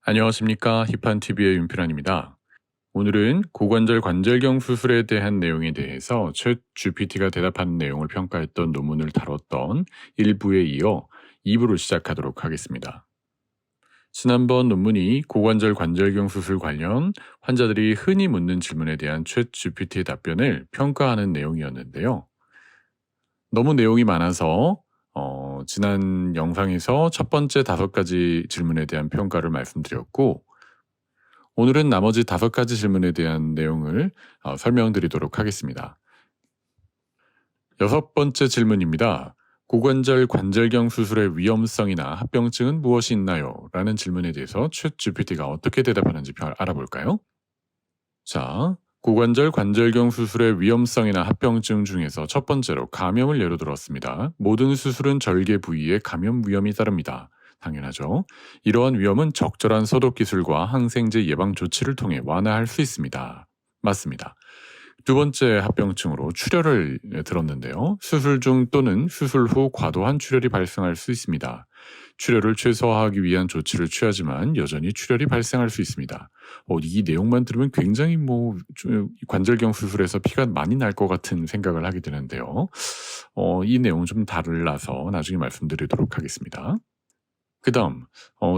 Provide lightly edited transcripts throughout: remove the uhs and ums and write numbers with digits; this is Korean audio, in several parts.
안녕하십니까. 힙한TV의 윤필환입니다. 오늘은 고관절 관절경 수술에 대한 내용에 대해서 챗 GPT가 대답하는 내용을 평가했던 논문을 다뤘던 1부에 이어 2부를 시작하도록 하겠습니다. 지난번 논문이 고관절 관절경 수술 관련 환자들이 흔히 묻는 질문에 대한 챗 GPT의 답변을 평가하는 내용이었는데요. 너무 내용이 많아서 지난 영상에서 첫 번째 5가지 질문에 대한 평가를 말씀드렸고, 오늘은 나머지 5가지 질문에 대한 내용을 설명드리도록 하겠습니다. 6번째 질문입니다. 고관절 관절경 수술의 위험성이나 합병증은 무엇이 있나요? 라는 질문에 대해서 챗 GPT가 어떻게 대답하는지 알아볼까요? 자, 고관절 관절경 수술의 위험성이나 합병증 중에서 첫 번째로 감염을 예로 들었습니다. 모든 수술은 절개 부위에 감염 위험이 따릅니다. 당연하죠. 이러한 위험은 적절한 소독 기술과 항생제 예방 조치를 통해 완화할 수 있습니다. 맞습니다. 두 번째 합병증으로 출혈을 들었는데요. 수술 중 또는 수술 후 과도한 출혈이 발생할 수 있습니다. 출혈을 최소화하기 위한 조치를 취하지만 여전히 출혈이 발생할 수 있습니다. 이 내용만 들으면 굉장히 관절경 수술에서 피가 많이 날 것 같은 생각을 하게 되는데요. 이 내용은 좀 달라서 나중에 말씀드리도록 하겠습니다. 그 다음,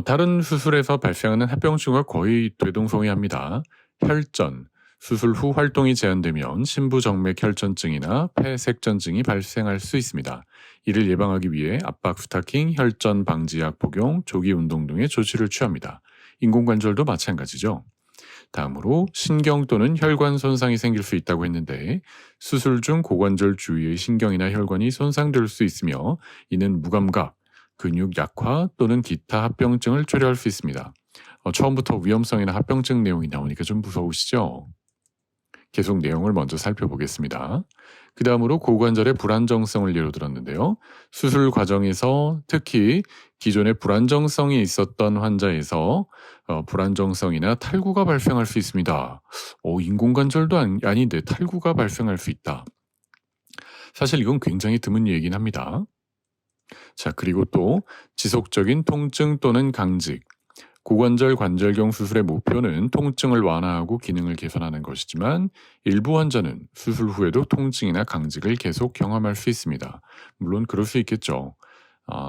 다른 수술에서 발생하는 합병증과 거의 대동소이합니다. 혈전, 수술 후 활동이 제한되면 심부정맥 혈전증이나 폐색전증이 발생할 수 있습니다. 이를 예방하기 위해 압박 스타킹, 혈전 방지약 복용, 조기 운동 등의 조치를 취합니다. 인공관절도 마찬가지죠. 다음으로 신경 또는 혈관 손상이 생길 수 있다고 했는데, 수술 중 고관절 주위의 신경이나 혈관이 손상될 수 있으며 이는 무감각, 근육 약화 또는 기타 합병증을 초래할 수 있습니다. 처음부터 위험성이나 합병증 내용이 나오니까 좀 무서우시죠? 계속 내용을 먼저 살펴보겠습니다. 그 다음으로 고관절의 불안정성을 예로 들었는데요. 수술 과정에서 특히 기존에 불안정성이 있었던 환자에서 불안정성이나 탈구가 발생할 수 있습니다. 인공관절도 아닌데 탈구가 발생할 수 있다. 사실 이건 굉장히 드문 얘기긴 합니다. 자, 그리고 또 지속적인 통증 또는 강직. 고관절 관절경 수술의 목표는 통증을 완화하고 기능을 개선하는 것이지만 일부 환자는 수술 후에도 통증이나 강직을 계속 경험할 수 있습니다. 물론 그럴 수 있겠죠.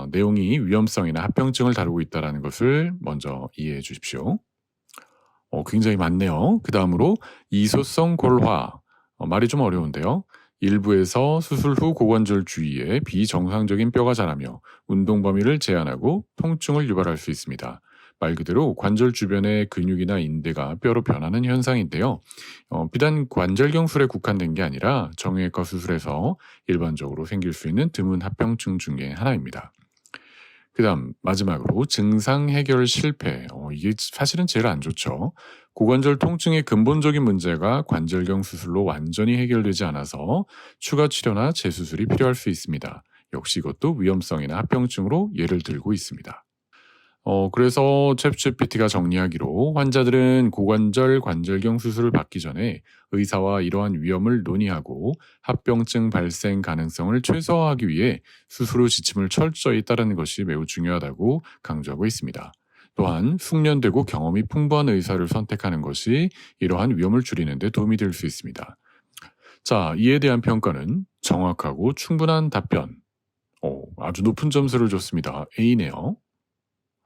내용이 위험성이나 합병증을 다루고 있다는 것을 먼저 이해해 주십시오. 굉장히 많네요. 그 다음으로 이소성 골화. 말이 좀 어려운데요. 일부에서 수술 후 고관절 주위에 비정상적인 뼈가 자라며 운동 범위를 제한하고 통증을 유발할 수 있습니다. 말 그대로 관절 주변의 근육이나 인대가 뼈로 변하는 현상인데요. 비단 관절경술에 국한된 게 아니라 정형외과 수술에서 일반적으로 생길 수 있는 드문 합병증 중에 하나입니다. 그 다음 마지막으로 증상 해결 실패. 이게 사실은 제일 안 좋죠. 고관절 통증의 근본적인 문제가 관절경 수술로 완전히 해결되지 않아서 추가 치료나 재수술이 필요할 수 있습니다. 역시 이것도 위험성이나 합병증으로 예를 들고 있습니다. 그래서 챗 GPT가 정리하기로 환자들은 고관절 관절경 수술을 받기 전에 의사와 이러한 위험을 논의하고 합병증 발생 가능성을 최소화하기 위해 수술 후 지침을 철저히 따르는 것이 매우 중요하다고 강조하고 있습니다. 또한 숙련되고 경험이 풍부한 의사를 선택하는 것이 이러한 위험을 줄이는 데 도움이 될 수 있습니다. 자, 이에 대한 평가는 정확하고 충분한 답변. 아주 높은 점수를 줬습니다. A네요.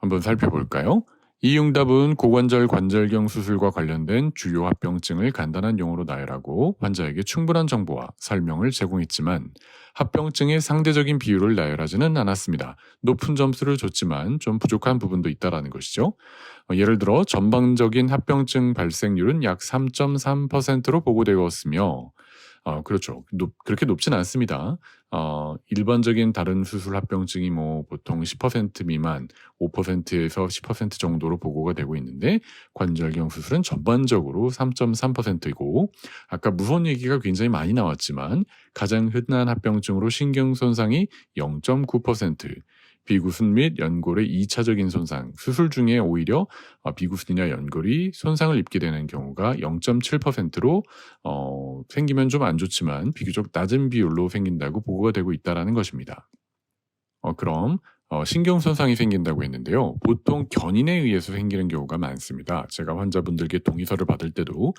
한번 살펴볼까요? 이 응답은 고관절 관절경 수술과 관련된 주요 합병증을 간단한 용어로 나열하고 환자에게 충분한 정보와 설명을 제공했지만 합병증의 상대적인 비율을 나열하지는 않았습니다. 높은 점수를 줬지만 좀 부족한 부분도 있다는 것이죠. 예를 들어 전반적인 합병증 발생률은 약 3.3%로 보고되었으며 그렇죠. 그렇게 높진 않습니다. 일반적인 다른 수술 합병증이 보통 10% 미만, 5%에서 10% 정도로 보고가 되고 있는데 관절경 수술은 전반적으로 3.3%이고 아까 무선 얘기가 굉장히 많이 나왔지만 가장 흔한 합병증으로 신경 손상이 0.9%, 비구순 및 연골의 2차적인 손상, 수술 중에 오히려 비구순이나 연골이 손상을 입게 되는 경우가 0.7%로 생기면 좀 안 좋지만 비교적 낮은 비율로 생긴다고 보고가 되고 있다는 것입니다. 그럼 신경 손상이 생긴다고 했는데요. 보통 견인에 의해서 생기는 경우가 많습니다. 제가 환자분들께 동의서를 받을 때도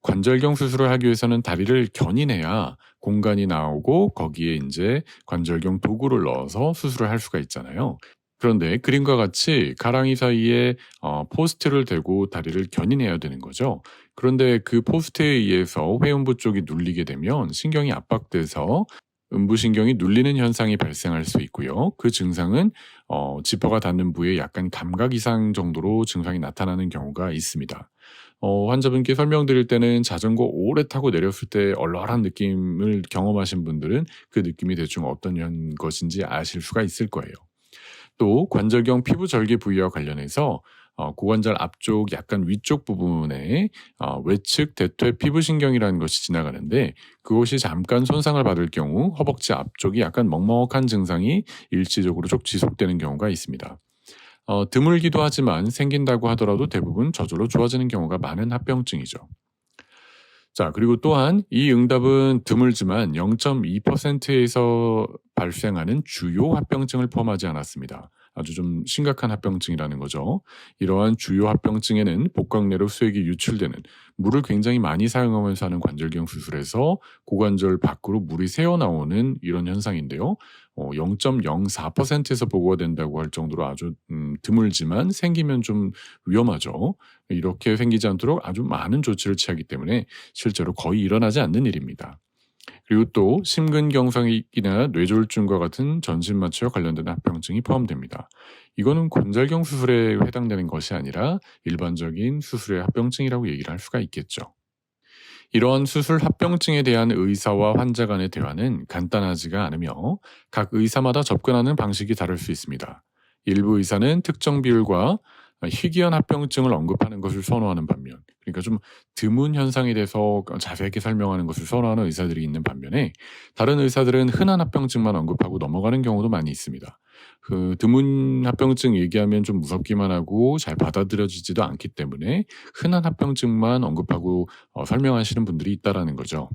관절경 수술을 하기 위해서는 다리를 견인해야 공간이 나오고 거기에 이제 관절경 도구를 넣어서 수술을 할 수가 있잖아요. 그런데 그림과 같이 가랑이 사이에 포스트를 대고 다리를 견인해야 되는 거죠. 그런데 그 포스트에 의해서 회음부 쪽이 눌리게 되면 신경이 압박돼서 음부신경이 눌리는 현상이 발생할 수 있고요. 그 증상은 지퍼가 닿는 부위에 약간 감각 이상 정도로 증상이 나타나는 경우가 있습니다. 환자분께 설명드릴 때는 자전거 오래 타고 내렸을 때 얼얼한 느낌을 경험하신 분들은 그 느낌이 대충 어떤 것인지 아실 수가 있을 거예요. 또 관절경 피부 절개 부위와 관련해서 고관절 앞쪽 약간 위쪽 부분에 외측 대퇴 피부신경이라는 것이 지나가는데 그것이 잠깐 손상을 받을 경우 허벅지 앞쪽이 약간 먹먹한 증상이 일시적으로 좀 지속되는 경우가 있습니다. 드물기도 하지만 생긴다고 하더라도 대부분 저절로 좋아지는 경우가 많은 합병증이죠. 자, 그리고 또한 이 응답은 드물지만 0.2%에서 발생하는 주요 합병증을 포함하지 않았습니다. 아주 좀 심각한 합병증이라는 거죠. 이러한 주요 합병증에는 복강내로 수액이 유출되는 물을 굉장히 많이 사용하면서 하는 관절경 수술에서 고관절 밖으로 물이 새어나오는 이런 현상인데요. 0.04%에서 보고가 된다고 할 정도로 아주 드물지만 생기면 좀 위험하죠. 이렇게 생기지 않도록 아주 많은 조치를 취하기 때문에 실제로 거의 일어나지 않는 일입니다. 그리고 또 심근경색이나 뇌졸중과 같은 전신마취와 관련된 합병증이 포함됩니다. 이거는 관절경 수술에 해당되는 것이 아니라 일반적인 수술의 합병증이라고 얘기를 할 수가 있겠죠. 이러한 수술 합병증에 대한 의사와 환자 간의 대화는 간단하지가 않으며 각 의사마다 접근하는 방식이 다를 수 있습니다. 일부 의사는 특정 비율과 희귀한 합병증을 언급하는 것을 선호하는 반면, 그러니까 좀 드문 현상에 대해서 자세하게 설명하는 것을 선호하는 의사들이 있는 반면에 다른 의사들은 흔한 합병증만 언급하고 넘어가는 경우도 많이 있습니다. 그 드문 합병증 얘기하면 좀 무섭기만 하고 잘 받아들여지지도 않기 때문에 흔한 합병증만 언급하고 설명하시는 분들이 있다라는 거죠.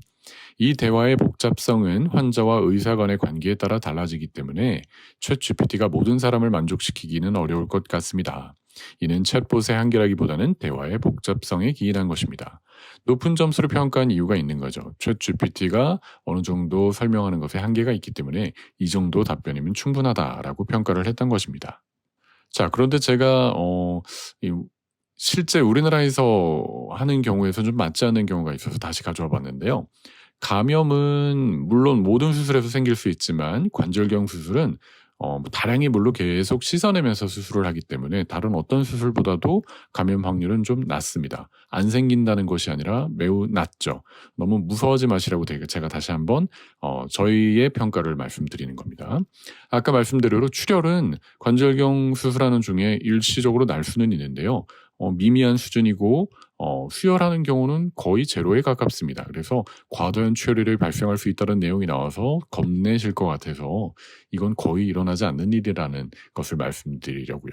이 대화의 복잡성은 환자와 의사 간의 관계에 따라 달라지기 때문에 챗GPT가 모든 사람을 만족시키기는 어려울 것 같습니다. 이는 챗봇의 한계라기보다는 대화의 복잡성에 기인한 것입니다. 높은 점수를 평가한 이유가 있는 거죠. 챗GPT가 어느 정도 설명하는 것에 한계가 있기 때문에 이 정도 답변이면 충분하다라고 평가를 했던 것입니다. 자, 그런데 제가 실제 우리나라에서 하는 경우에서 좀 맞지 않는 경우가 있어서 다시 가져와 봤는데요. 감염은 물론 모든 수술에서 생길 수 있지만 관절경 수술은 다량의 물로 계속 씻어내면서 수술을 하기 때문에 다른 어떤 수술보다도 감염 확률은 좀 낮습니다. 안 생긴다는 것이 아니라 매우 낮죠. 너무 무서워하지 마시라고 제가 다시 한번 저희의 평가를 말씀드리는 겁니다. 아까 말씀드린 출혈은 관절경 수술하는 중에 일시적으로 날 수는 있는데요. 미미한 수준이고 수혈하는 경우는 거의 제로에 가깝습니다. 그래서 과도한 출혈이 발생할 수 있다는 내용이 나와서 겁내실 것 같아서 이건 거의 일어나지 않는 일이라는 것을 말씀드리려고요.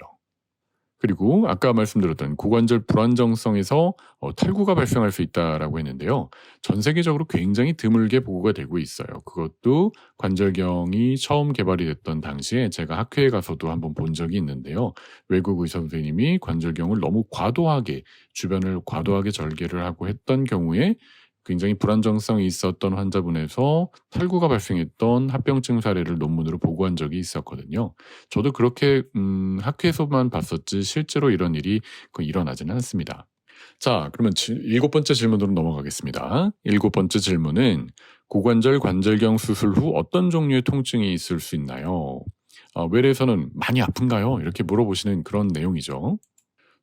그리고 아까 말씀드렸던 고관절 불안정성에서 탈구가 발생할 수 있다라고 했는데요. 전 세계적으로 굉장히 드물게 보고가 되고 있어요. 그것도 관절경이 처음 개발이 됐던 당시에 제가 학회에 가서도 한번 본 적이 있는데요. 외국 의사 선생님이 관절경을 너무 주변을 과도하게 절개를 하고 했던 경우에 굉장히 불안정성이 있었던 환자분에서 탈구가 발생했던 합병증 사례를 논문으로 보고한 적이 있었거든요. 저도 그렇게 학회에서만 봤었지 실제로 이런 일이 거의 일어나지는 않습니다. 자, 그러면 7번째 질문으로 넘어가겠습니다. 7번째 질문은 고관절 관절경 수술 후 어떤 종류의 통증이 있을 수 있나요? 외래에서는 많이 아픈가요? 이렇게 물어보시는 그런 내용이죠.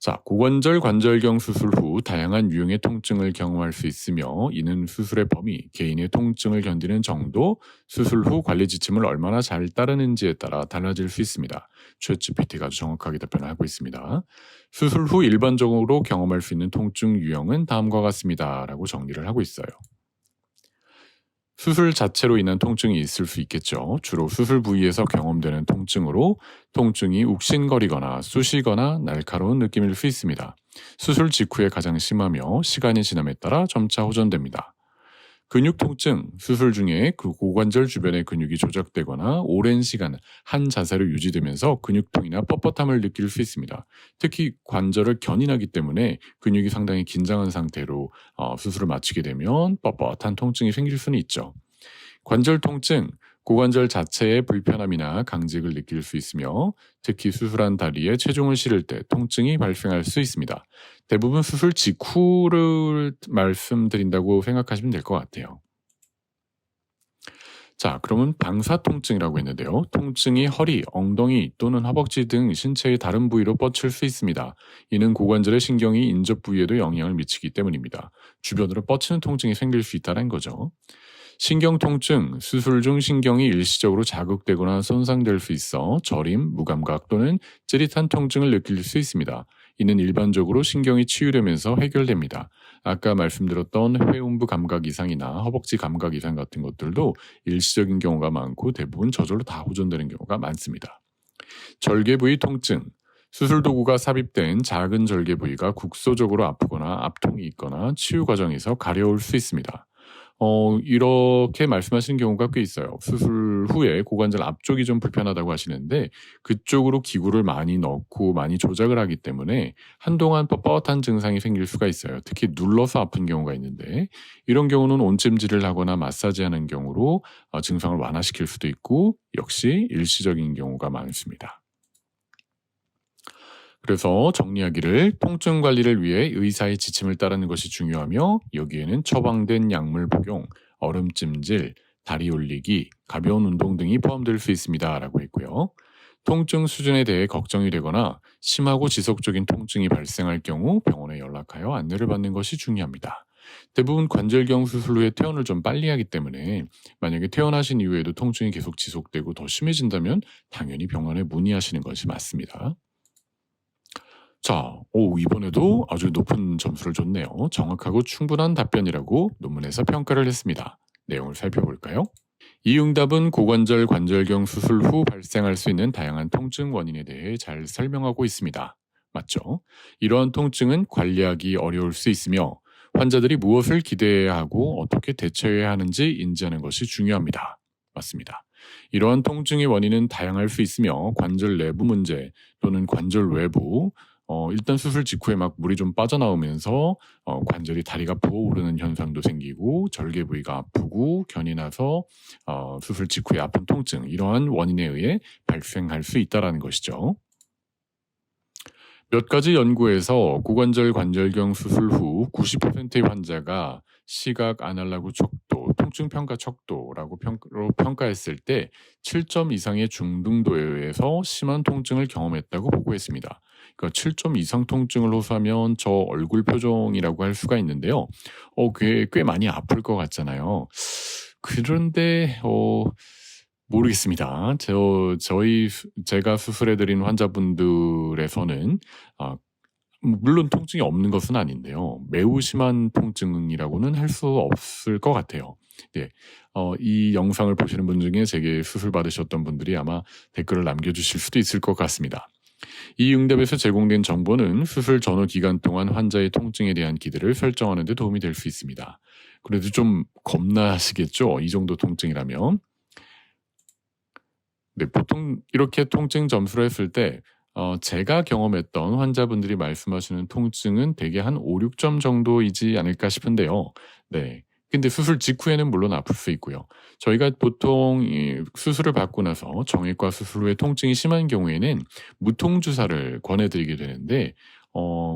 자, 고관절 관절경 수술 후 다양한 유형의 통증을 경험할 수 있으며 이는 수술의 범위, 개인의 통증을 견디는 정도, 수술 후 관리 지침을 얼마나 잘 따르는지에 따라 달라질 수 있습니다. 챗GPT가 아주 정확하게 답변을 하고 있습니다. 수술 후 일반적으로 경험할 수 있는 통증 유형은 다음과 같습니다. 라고 정리를 하고 있어요. 수술 자체로 인한 통증이 있을 수 있겠죠. 주로 수술 부위에서 경험되는 통증으로 통증이 욱신거리거나 쑤시거나 날카로운 느낌일 수 있습니다. 수술 직후에 가장 심하며 시간이 지남에 따라 점차 호전됩니다. 근육 통증, 수술 중에 그 고관절 주변의 근육이 조작되거나 오랜 시간 한 자세로 유지되면서 근육통이나 뻣뻣함을 느낄 수 있습니다. 특히 관절을 견인하기 때문에 근육이 상당히 긴장한 상태로 수술을 마치게 되면 뻣뻣한 통증이 생길 수는 있죠. 관절 통증, 고관절 자체의 불편함이나 강직을 느낄 수 있으며 특히 수술한 다리에 체중을 실을 때 통증이 발생할 수 있습니다. 대부분 수술 직후를 말씀드린다고 생각하시면 될 것 같아요. 자, 그러면 방사통증이라고 했는데요. 통증이 허리, 엉덩이 또는 허벅지 등 신체의 다른 부위로 뻗칠 수 있습니다. 이는 고관절의 신경이 인접 부위에도 영향을 미치기 때문입니다. 주변으로 뻗치는 통증이 생길 수 있다는 거죠. 신경통증, 수술 중 신경이 일시적으로 자극되거나 손상될 수 있어 저림, 무감각 또는 찌릿한 통증을 느낄 수 있습니다. 이는 일반적으로 신경이 치유되면서 해결됩니다. 아까 말씀드렸던 회음부 감각 이상이나 허벅지 감각 이상 같은 것들도 일시적인 경우가 많고 대부분 저절로 다 호전되는 경우가 많습니다. 절개 부위 통증, 수술 도구가 삽입된 작은 절개 부위가 국소적으로 아프거나 압통이 있거나 치유 과정에서 가려울 수 있습니다. 이렇게 말씀하시는 경우가 꽤 있어요. 수술 후에 고관절 앞쪽이 좀 불편하다고 하시는데 그쪽으로 기구를 많이 넣고 많이 조작을 하기 때문에 한동안 뻣뻣한 증상이 생길 수가 있어요. 특히 눌러서 아픈 경우가 있는데 이런 경우는 온찜질을 하거나 마사지하는 경우로 증상을 완화시킬 수도 있고 역시 일시적인 경우가 많습니다. 그래서 정리하기를 통증 관리를 위해 의사의 지침을 따르는 것이 중요하며 여기에는 처방된 약물 복용, 얼음찜질, 다리 올리기, 가벼운 운동 등이 포함될 수 있습니다. 라고 했고요. 통증 수준에 대해 걱정이 되거나 심하고 지속적인 통증이 발생할 경우 병원에 연락하여 안내를 받는 것이 중요합니다. 대부분 관절경 수술 후에 퇴원을 좀 빨리 하기 때문에 만약에 퇴원하신 이후에도 통증이 계속 지속되고 더 심해진다면 당연히 병원에 문의하시는 것이 맞습니다. 자, 이번에도 아주 높은 점수를 줬네요. 정확하고 충분한 답변이라고 논문에서 평가를 했습니다. 내용을 살펴볼까요? 이 응답은 고관절 관절경 수술 후 발생할 수 있는 다양한 통증 원인에 대해 잘 설명하고 있습니다. 맞죠? 이러한 통증은 관리하기 어려울 수 있으며 환자들이 무엇을 기대해야 하고 어떻게 대처해야 하는지 인지하는 것이 중요합니다. 맞습니다. 이러한 통증의 원인은 다양할 수 있으며 관절 내부 문제 또는 관절 외부 일단 수술 직후에 막 물이 좀 빠져나오면서 관절이 다리가 부어오르는 현상도 생기고 절개 부위가 아프고 견이 나서 수술 직후에 아픈 통증 이러한 원인에 의해 발생할 수 있다는 것이죠. 몇 가지 연구에서 고관절 관절경 수술 후 90%의 환자가 시각 아날로그 척도, 통증 평가 척도라고 평가했을 때 7점 이상의 중등도에 의해서 심한 통증을 경험했다고 보고했습니다. 그러니까 7점 이상 통증을 호소하면 저 얼굴 표정이라고 할 수가 있는데요. 꽤 많이 아플 것 같잖아요. 그런데 모르겠습니다. 제가 수술해드린 환자분들에서는 물론 통증이 없는 것은 아닌데요. 매우 심한 통증이라고는 할 수 없을 것 같아요. 네, 이 영상을 보시는 분 중에 제게 수술 받으셨던 분들이 아마 댓글을 남겨주실 수도 있을 것 같습니다. 이 응답에서 제공된 정보는 수술 전후 기간 동안 환자의 통증에 대한 기대를 설정하는 데 도움이 될 수 있습니다. 그래도 좀 겁나시겠죠? 이 정도 통증이라면. 네, 보통 이렇게 통증 점수를 했을 때 제가 경험했던 환자분들이 말씀하시는 통증은 대개 한 5, 6점 정도이지 않을까 싶은데요. 네. 근데 수술 직후에는 물론 아플 수 있고요. 저희가 보통 수술을 받고 나서 정형외과 수술 후에 통증이 심한 경우에는 무통주사를 권해드리게 되는데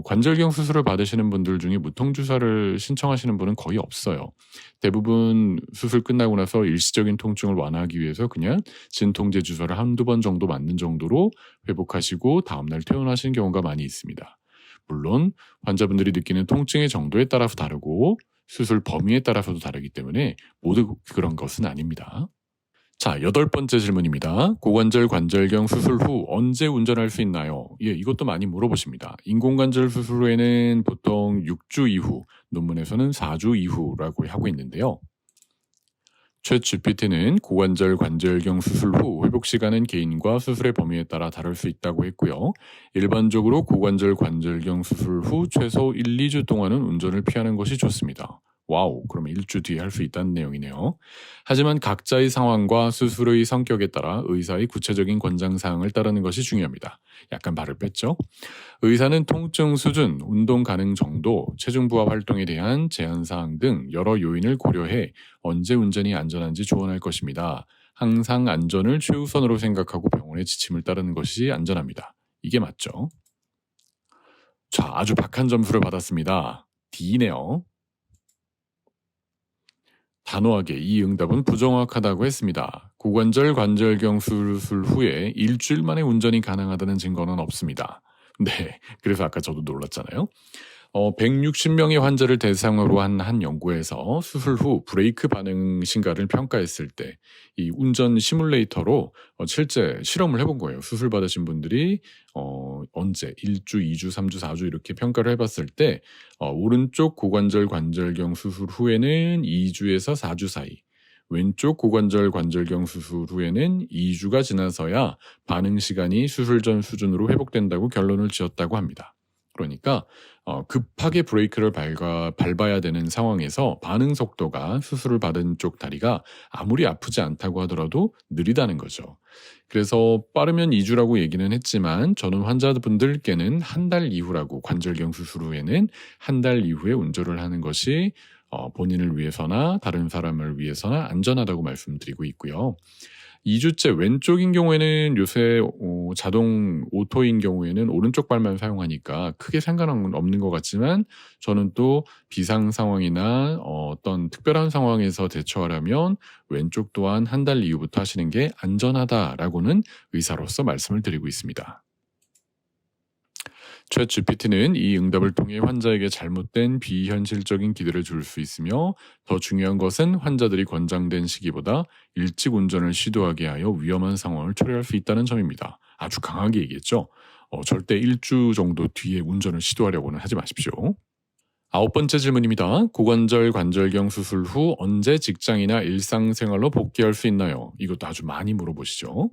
관절경 수술을 받으시는 분들 중에 무통주사를 신청하시는 분은 거의 없어요. 대부분 수술 끝나고 나서 일시적인 통증을 완화하기 위해서 그냥 진통제 주사를 한두 번 정도 맞는 정도로 회복하시고 다음날 퇴원하시는 경우가 많이 있습니다. 물론 환자분들이 느끼는 통증의 정도에 따라서 다르고 수술 범위에 따라서도 다르기 때문에 모두 그런 것은 아닙니다. 자, 8번째 질문입니다. 고관절 관절경 수술 후 언제 운전할 수 있나요? 이것도 많이 물어보십니다. 인공관절 수술 후에는 보통 6주 이후, 논문에서는 4주 이후라고 하고 있는데요. 챗GPT는 고관절 관절경 수술 후 회복 시간은 개인과 수술의 범위에 따라 다를 수 있다고 했고요. 일반적으로 고관절 관절경 수술 후 최소 1, 2주 동안은 운전을 피하는 것이 좋습니다. 와우, 그러면 일주 뒤에 할 수 있다는 내용이네요. 하지만 각자의 상황과 수술의 성격에 따라 의사의 구체적인 권장사항을 따르는 것이 중요합니다. 약간 발을 뺐죠? 의사는 통증 수준, 운동 가능 정도, 체중 부하 활동에 대한 제한사항 등 여러 요인을 고려해 언제 운전이 안전한지 조언할 것입니다. 항상 안전을 최우선으로 생각하고 병원의 지침을 따르는 것이 안전합니다. 이게 맞죠? 자, 아주 박한 점수를 받았습니다. D네요. 단호하게 이 응답은 부정확하다고 했습니다. 고관절 관절경 수술 후에 일주일 만에 운전이 가능하다는 증거는 없습니다. 네, 그래서 아까 저도 놀랐잖아요. 160명의 환자를 대상으로 한 연구에서 수술 후 브레이크 반응 신가를 평가했을 때 이 운전 시뮬레이터로 실제 실험을 해본 거예요. 수술 받으신 분들이 언제 1주, 2주, 3주, 4주 이렇게 평가를 해봤을 때 오른쪽 고관절 관절경 수술 후에는 2주에서 4주 사이, 왼쪽 고관절 관절경 수술 후에는 2주가 지나서야 반응 시간이 수술 전 수준으로 회복된다고 결론을 지었다고 합니다. 그러니까 급하게 브레이크를 밟아야 되는 상황에서 반응 속도가 수술을 받은 쪽 다리가 아무리 아프지 않다고 하더라도 느리다는 거죠. 그래서 빠르면 2주라고 얘기는 했지만 저는 환자분들께는 한 달 이후라고, 관절경 수술 후에는 한 달 이후에 운전을 하는 것이 본인을 위해서나 다른 사람을 위해서나 안전하다고 말씀드리고 있고요. 2주째 왼쪽인 경우에는 요새 자동 오토인 경우에는 오른쪽 발만 사용하니까 크게 상관은 없는 것 같지만 저는 또 비상 상황이나 어떤 특별한 상황에서 대처하려면 왼쪽 또한 한 달 이후부터 하시는 게 안전하다라고는 의사로서 말씀을 드리고 있습니다. 챗GPT는 이 응답을 통해 환자에게 잘못된 비현실적인 기대를 줄 수 있으며 더 중요한 것은 환자들이 권장된 시기보다 일찍 운전을 시도하게 하여 위험한 상황을 초래할 수 있다는 점입니다. 아주 강하게 얘기했죠. 절대 1주 정도 뒤에 운전을 시도하려고는 하지 마십시오. 9번째 질문입니다. 고관절 관절경 수술 후 언제 직장이나 일상생활로 복귀할 수 있나요? 이것도 아주 많이 물어보시죠.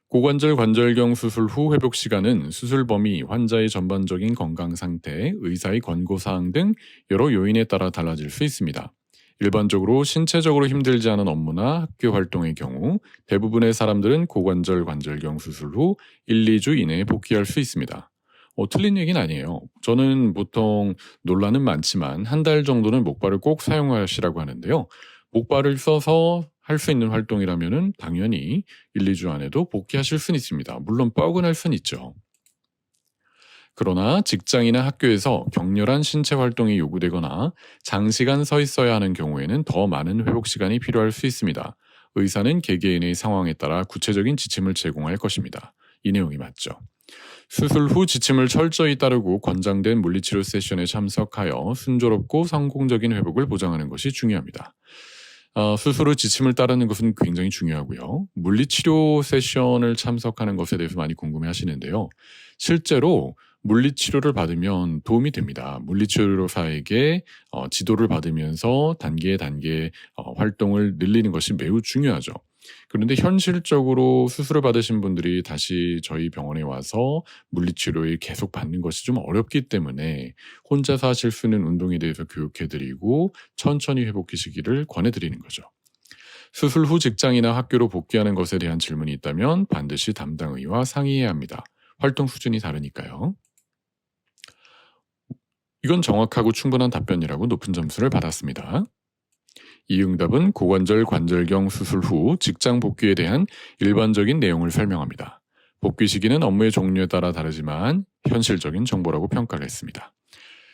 고관절 관절경 수술 후 회복 시간은 수술 범위, 환자의 전반적인 건강 상태, 의사의 권고사항 등 여러 요인에 따라 달라질 수 있습니다. 일반적으로 신체적으로 힘들지 않은 업무나 학교 활동의 경우 대부분의 사람들은 고관절 관절경 수술 후 1, 2주 이내에 복귀할 수 있습니다. 틀린 얘기는 아니에요. 저는 보통 논란은 많지만 한 달 정도는 목발을 꼭 사용하시라고 하는데요. 목발을 써서 할 수 있는 활동이라면 당연히 1, 2주 안에도 복귀하실 수는 있습니다. 물론 뻐근할 수는 있죠. 그러나 직장이나 학교에서 격렬한 신체 활동이 요구되거나 장시간 서 있어야 하는 경우에는 더 많은 회복 시간이 필요할 수 있습니다. 의사는 개개인의 상황에 따라 구체적인 지침을 제공할 것입니다. 이 내용이 맞죠. 수술 후 지침을 철저히 따르고 권장된 물리치료 세션에 참석하여 순조롭고 성공적인 회복을 보장하는 것이 중요합니다. 수술 후 지침을 따르는 것은 굉장히 중요하고요. 물리치료 세션을 참석하는 것에 대해서 많이 궁금해 하시는데요. 실제로 물리치료를 받으면 도움이 됩니다. 물리치료사에게 지도를 받으면서 단계 활동을 늘리는 것이 매우 중요하죠. 그런데 현실적으로 수술을 받으신 분들이 다시 저희 병원에 와서 물리치료를 계속 받는 것이 좀 어렵기 때문에 혼자서 하실 수 있는 운동에 대해서 교육해드리고 천천히 회복하시기를 권해드리는 거죠. 수술 후 직장이나 학교로 복귀하는 것에 대한 질문이 있다면 반드시 담당 의와 상의해야 합니다. 활동 수준이 다르니까요. 이건 정확하고 충분한 답변이라고 높은 점수를 받았습니다. 이 응답은 고관절 관절경 수술 후 직장 복귀에 대한 일반적인 내용을 설명합니다. 복귀 시기는 업무의 종류에 따라 다르지만 현실적인 정보라고 평가를 했습니다.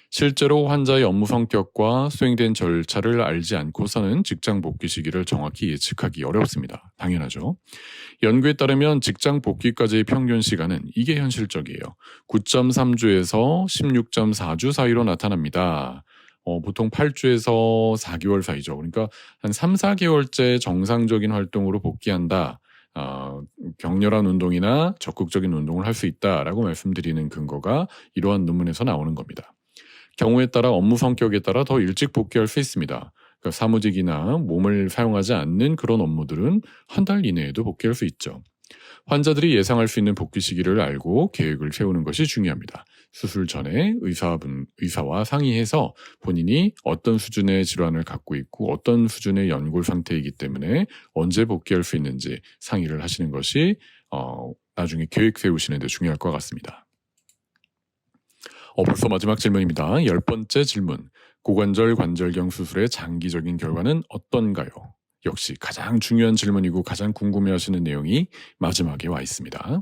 실제로 환자의 업무 성격과 수행된 절차를 알지 않고서는 직장 복귀 시기를 정확히 예측하기 어렵습니다. 당연하죠. 연구에 따르면 직장 복귀까지의 평균 시간은 이게 현실적이에요. 9.3주에서 16.4주 사이로 나타납니다. 보통 8주에서 4개월 사이죠. 그러니까 한 3, 4개월째 정상적인 활동으로 복귀한다. 격렬한 운동이나 적극적인 운동을 할 수 있다라고 말씀드리는 근거가 이러한 논문에서 나오는 겁니다. 경우에 따라 업무 성격에 따라 더 일찍 복귀할 수 있습니다. 그러니까 사무직이나 몸을 사용하지 않는 그런 업무들은 한 달 이내에도 복귀할 수 있죠. 환자들이 예상할 수 있는 복귀 시기를 알고 계획을 세우는 것이 중요합니다. 수술 전에 의사와 상의해서 본인이 어떤 수준의 질환을 갖고 있고 어떤 수준의 연골 상태이기 때문에 언제 복귀할 수 있는지 상의를 하시는 것이 나중에 계획 세우시는 데 중요할 것 같습니다. 벌써 마지막 질문입니다. 10번째 질문. 고관절 관절경 수술의 장기적인 결과는 어떤가요? 역시 가장 중요한 질문이고 가장 궁금해하시는 내용이 마지막에 와 있습니다.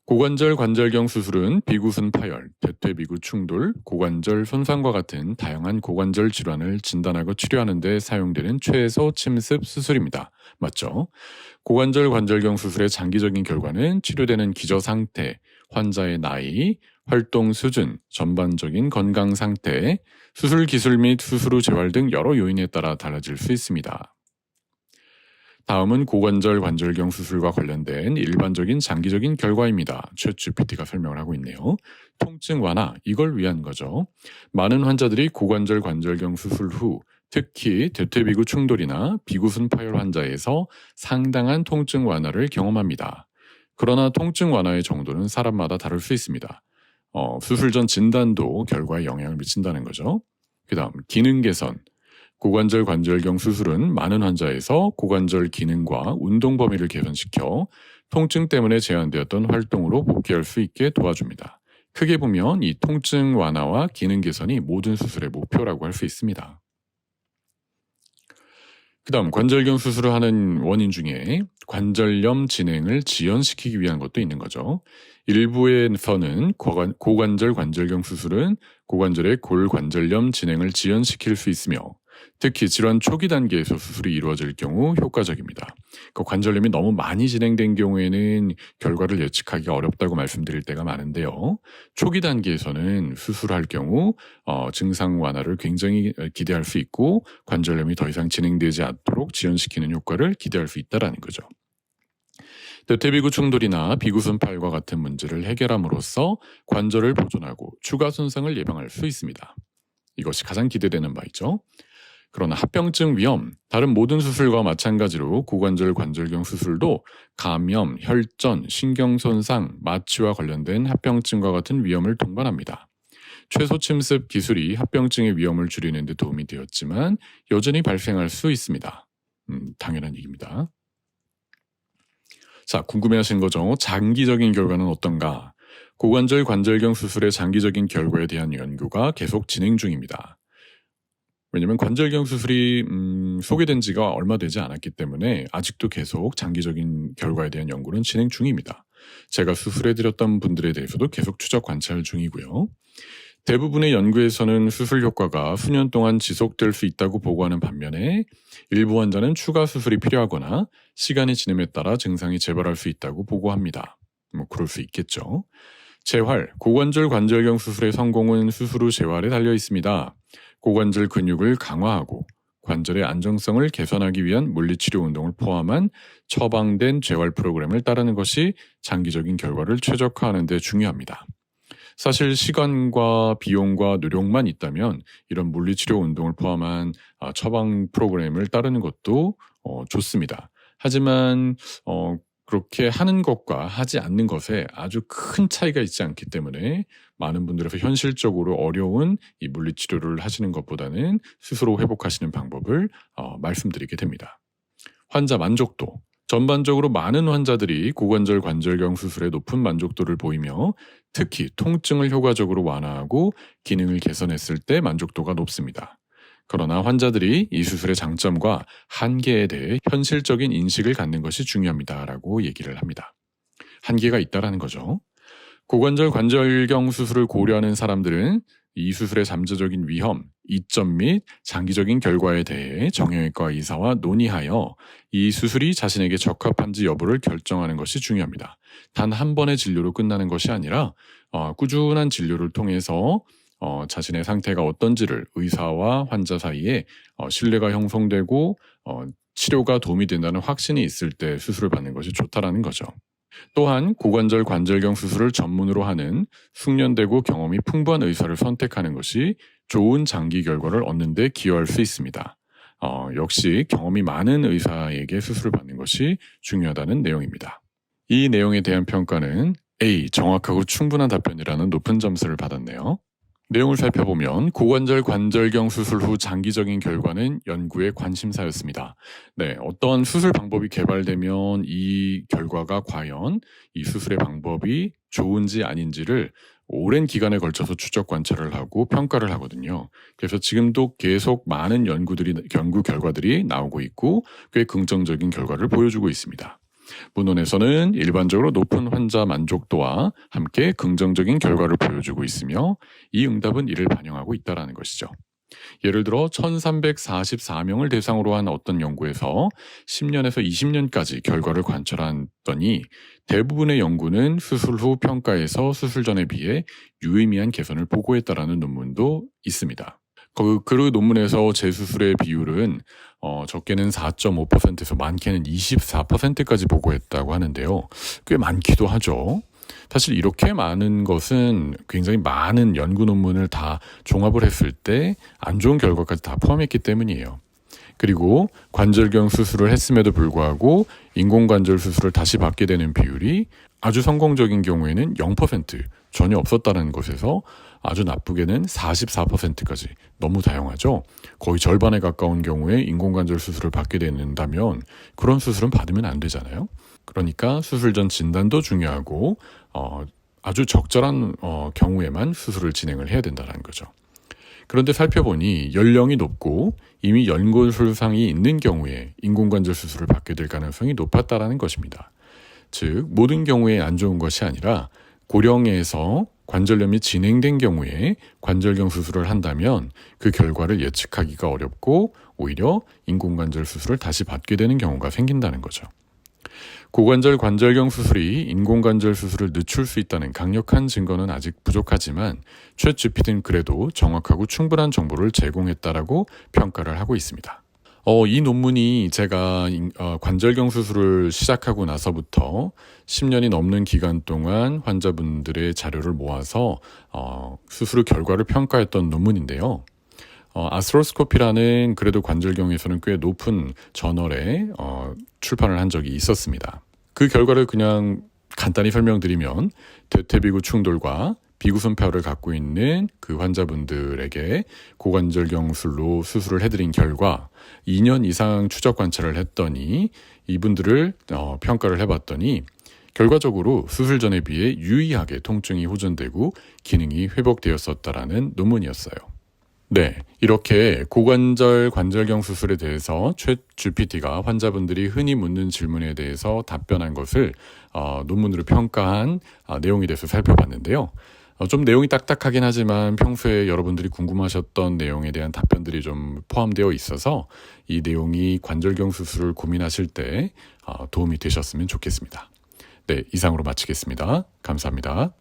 고관절 관절경 수술은 비구순 파열, 대퇴비구 충돌, 고관절 손상과 같은 다양한 고관절 질환을 진단하고 치료하는 데 사용되는 최소 침습 수술입니다. 맞죠? 고관절 관절경 수술의 장기적인 결과는 치료되는 기저 상태, 환자의 나이, 활동 수준, 전반적인 건강 상태, 수술 기술 및 수술 후 재활 등 여러 요인에 따라 달라질 수 있습니다. 다음은 고관절 관절경 수술과 관련된 일반적인 장기적인 결과입니다. 챗GPT가 설명을 하고 있네요. 통증 완화, 이걸 위한 거죠. 많은 환자들이 고관절 관절경 수술 후 특히 대퇴비구 충돌이나 비구순 파열 환자에서 상당한 통증 완화를 경험합니다. 그러나 통증 완화의 정도는 사람마다 다를 수 있습니다. 수술 전 진단도 결과에 영향을 미친다는 거죠. 그 다음 기능 개선. 고관절 관절경 수술은 많은 환자에서 고관절 기능과 운동 범위를 개선시켜 통증 때문에 제한되었던 활동으로 복귀할 수 있게 도와줍니다. 크게 보면 이 통증 완화와 기능 개선이 모든 수술의 목표라고 할 수 있습니다. 그 다음 관절경 수술을 하는 원인 중에 관절염 진행을 지연시키기 위한 것도 있는 거죠. 일부에서는 고관절 관절경 수술은 고관절의 골관절염 진행을 지연시킬 수 있으며 특히 질환 초기 단계에서 수술이 이루어질 경우 효과적입니다. 관절염이 너무 많이 진행된 경우에는 결과를 예측하기가 어렵다고 말씀드릴 때가 많은데요. 초기 단계에서는 수술할 경우 증상 완화를 굉장히 기대할 수 있고 관절염이 더 이상 진행되지 않도록 지연시키는 효과를 기대할 수 있다는 거죠. 대퇴비구 충돌이나 비구순 파열과 같은 문제를 해결함으로써 관절을 보존하고 추가 손상을 예방할 수 있습니다. 이것이 가장 기대되는 바이죠. 그러나 합병증 위험, 다른 모든 수술과 마찬가지로 고관절 관절경 수술도 감염, 혈전, 신경손상, 마취와 관련된 합병증과 같은 위험을 동반합니다. 최소 침습 기술이 합병증의 위험을 줄이는 데 도움이 되었지만 여전히 발생할 수 있습니다. 당연한 얘기입니다. 자, 궁금해하신 거죠? 장기적인 결과는 어떤가? 고관절 관절경 수술의 장기적인 결과에 대한 연구가 계속 진행 중입니다. 왜냐하면 관절경 수술이 소개된 지가 얼마 되지 않았기 때문에 아직도 계속 장기적인 결과에 대한 연구는 진행 중입니다. 제가 수술해드렸던 분들에 대해서도 계속 추적 관찰 중이고요. 대부분의 연구에서는 수술 효과가 수년 동안 지속될 수 있다고 보고하는 반면에 일부 환자는 추가 수술이 필요하거나 시간이 지남에 따라 증상이 재발할 수 있다고 보고합니다. 그럴 수 있겠죠. 재활, 고관절 관절경 수술의 성공은 수술 후 재활에 달려 있습니다. 고관절 근육을 강화하고 관절의 안정성을 개선하기 위한 물리치료 운동을 포함한 처방된 재활 프로그램을 따르는 것이 장기적인 결과를 최적화하는 데 중요합니다. 사실 시간과 비용과 노력만 있다면 이런 물리치료 운동을 포함한 처방 프로그램을 따르는 것도 좋습니다. 하지만 그렇게 하는 것과 하지 않는 것에 아주 큰 차이가 있지 않기 때문에 많은 분들에서 현실적으로 어려운 이 물리치료를 하시는 것보다는 스스로 회복하시는 방법을 말씀드리게 됩니다. 환자 만족도. 전반적으로 많은 환자들이 고관절 관절경 수술에 높은 만족도를 보이며 특히 통증을 효과적으로 완화하고 기능을 개선했을 때 만족도가 높습니다. 그러나 환자들이 이 수술의 장점과 한계에 대해 현실적인 인식을 갖는 것이 중요합니다라고 얘기를 합니다. 한계가 있다라는 거죠. 고관절 관절경 수술을 고려하는 사람들은 이 수술의 잠재적인 위험, 이점 및 장기적인 결과에 대해 정형외과 의사와 논의하여 이 수술이 자신에게 적합한지 여부를 결정하는 것이 중요합니다. 단 한 번의 진료로 끝나는 것이 아니라 꾸준한 진료를 통해서 자신의 상태가 어떤지를 의사와 환자 사이에 신뢰가 형성되고 치료가 도움이 된다는 확신이 있을 때 수술을 받는 것이 좋다라는 거죠. 또한 고관절 관절경 수술을 전문으로 하는 숙련되고 경험이 풍부한 의사를 선택하는 것이 좋은 장기 결과를 얻는 데 기여할 수 있습니다. 역시 경험이 많은 의사에게 수술을 받는 것이 중요하다는 내용입니다. 이 내용에 대한 평가는 A. 정확하고 충분한 답변이라는 높은 점수를 받았네요. 내용을 살펴보면 고관절 관절경 수술 후 장기적인 결과는 연구의 관심사였습니다. 네, 어떤 수술 방법이 개발되면 이 결과가 과연 이 수술의 방법이 좋은지 아닌지를 오랜 기간에 걸쳐서 추적 관찰을 하고 평가를 하거든요. 그래서 지금도 계속 많은 연구 결과들이 나오고 있고 꽤 긍정적인 결과를 보여주고 있습니다. 문헌에서는 일반적으로 높은 환자 만족도와 함께 긍정적인 결과를 보여주고 있으며 이 응답은 이를 반영하고 있다는 것이죠. 예를 들어 1344명을 대상으로 한 어떤 연구에서 10년에서 20년까지 결과를 관찰했더니 대부분의 연구는 수술 후 평가에서 수술 전에 비해 유의미한 개선을 보고했다라는 논문도 있습니다. 그 논문에서 재수술의 비율은 적게는 4.5%에서 많게는 24%까지 보고했다고 하는데요. 꽤 많기도 하죠. 사실 이렇게 많은 것은 굉장히 많은 연구 논문을 다 종합을 했을 때 안 좋은 결과까지 다 포함했기 때문이에요. 그리고 관절경 수술을 했음에도 불구하고 인공관절 수술을 다시 받게 되는 비율이 아주 성공적인 경우에는 0% 전혀 없었다는 것에서 아주 나쁘게는 44%까지 너무 다양하죠. 거의 절반에 가까운 경우에 인공관절 수술을 받게 된다면 그런 수술은 받으면 안 되잖아요. 그러니까 수술 전 진단도 중요하고 아주 적절한 경우에만 수술을 진행을 해야 된다는 거죠. 그런데 살펴보니 연령이 높고 이미 연골손상이 있는 경우에 인공관절 수술을 받게 될 가능성이 높았다는 것입니다. 즉 모든 경우에 안 좋은 것이 아니라 고령에서 관절염이 진행된 경우에 관절경 수술을 한다면 그 결과를 예측하기가 어렵고 오히려 인공관절 수술을 다시 받게 되는 경우가 생긴다는 거죠. 고관절 관절경 수술이 인공관절 수술을 늦출 수 있다는 강력한 증거는 아직 부족하지만 챗GPT는 그래도 정확하고 충분한 정보를 제공했다라고 평가를 하고 있습니다. 이 논문이 제가 관절경 수술을 시작하고 나서부터 10년이 넘는 기간 동안 환자분들의 자료를 모아서 수술 결과를 평가했던 논문인데요. 아스트로스코피라는 그래도 관절경에서는 꽤 높은 저널에 출판을 한 적이 있었습니다. 그 결과를 그냥 간단히 설명드리면 대퇴비구 충돌과 비구손뼈를 갖고 있는 그 환자분들에게 고관절경술로 수술을 해드린 결과 2년 이상 추적 관찰을 했더니 이분들을 평가를 해봤더니 결과적으로 수술 전에 비해 유의하게 통증이 호전되고 기능이 회복되었었다라는 논문이었어요. 네, 이렇게 고관절 관절경 수술에 대해서 챗GPT가 환자분들이 흔히 묻는 질문에 대해서 답변한 것을 논문으로 평가한 내용에 대해서 살펴봤는데요. 좀 내용이 딱딱하긴 하지만 평소에 여러분들이 궁금하셨던 내용에 대한 답변들이 좀 포함되어 있어서 이 내용이 관절경 수술을 고민하실 때 도움이 되셨으면 좋겠습니다. 네, 이상으로 마치겠습니다. 감사합니다.